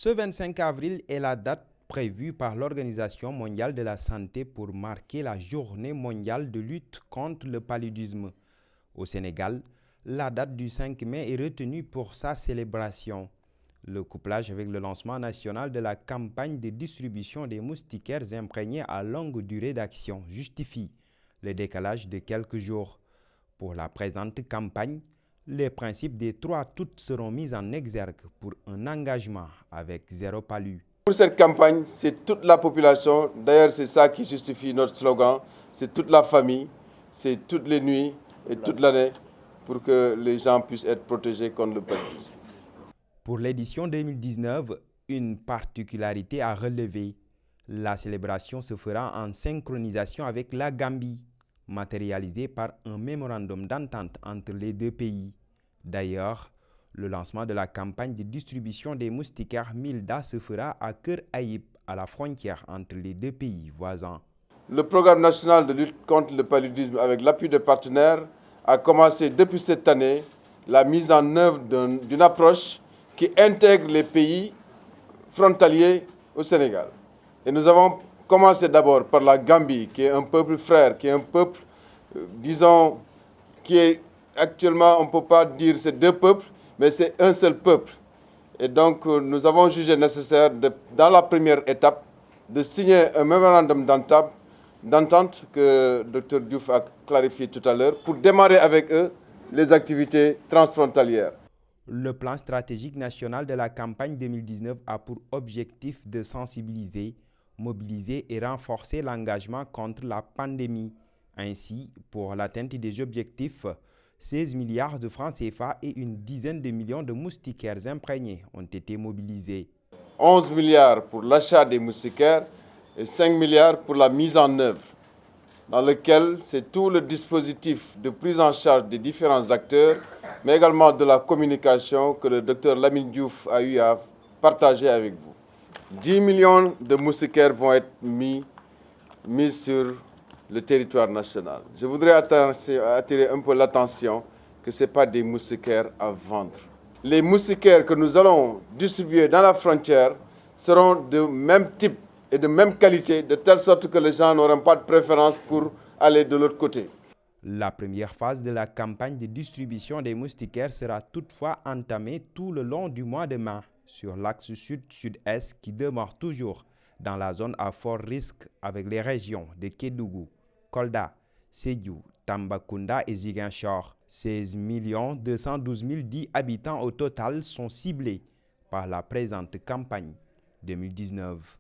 Ce 25 avril est la date prévue par l'Organisation mondiale de la santé pour marquer la journée mondiale de lutte contre le paludisme. Au Sénégal, la date du 5 mai est retenue pour sa célébration. Le couplage avec le lancement national de la campagne de distribution des moustiquaires imprégnés à longue durée d'action justifie le décalage de quelques jours. Pour la présente campagne, les principes des 3 toutes seront mis en exergue pour un engagement avec zéro palu. Pour cette campagne, c'est toute la population. D'ailleurs, c'est ça qui justifie notre slogan. C'est toute la famille, c'est toutes les nuits et toute l'année pour que les gens puissent être protégés contre le paludisme. Pour l'édition 2019, une particularité à relever. La célébration se fera en synchronisation avec la Gambie, matérialisée par un mémorandum d'entente entre les 2 pays. D'ailleurs, le lancement de la campagne de distribution des moustiquaires Milda se fera à Keur Aïb, à la frontière entre les 2 pays voisins. Le programme national de lutte contre le paludisme avec l'appui des partenaires a commencé depuis cette année la mise en œuvre d'une approche qui intègre les pays frontaliers au Sénégal. Et nous avons commencé d'abord par la Gambie, qui est un peuple frère, qui est un peuple, disons, qui est actuellement, on ne peut pas dire c'est 2 peuples, mais c'est un seul peuple. Et donc, nous avons jugé nécessaire, dans la première étape, de signer un mémorandum d'entente que Dr Diouf a clarifié tout à l'heure, pour démarrer avec eux les activités transfrontalières. Le plan stratégique national de la campagne 2019 a pour objectif de sensibiliser, mobiliser et renforcer l'engagement contre la pandémie. Ainsi, pour l'atteinte des objectifs, 16 milliards de francs CFA et une dizaine de millions de moustiquaires imprégnés ont été mobilisés. 11 milliards pour l'achat des moustiquaires et 5 milliards pour la mise en œuvre, dans lequel c'est tout le dispositif de prise en charge des différents acteurs, mais également de la communication que le Dr Lamine Diouf a eu à partager avec vous. 10 millions de moustiquaires vont être mis sur le territoire national. Je voudrais attirer un peu l'attention que ce n'est pas des moustiquaires à vendre. Les moustiquaires que nous allons distribuer dans la frontière seront de même type et de même qualité, de telle sorte que les gens n'auront pas de préférence pour aller de l'autre côté. La première phase de la campagne de distribution des moustiquaires sera toutefois entamée tout le long du mois de mai sur l'axe sud-sud-est qui demeure toujours dans la zone à fort risque avec les régions de Kédougou, Kolda, Sédhiou, Tambacounda et Ziguinchor. 16 212 010 habitants au total sont ciblés par la présente campagne 2019.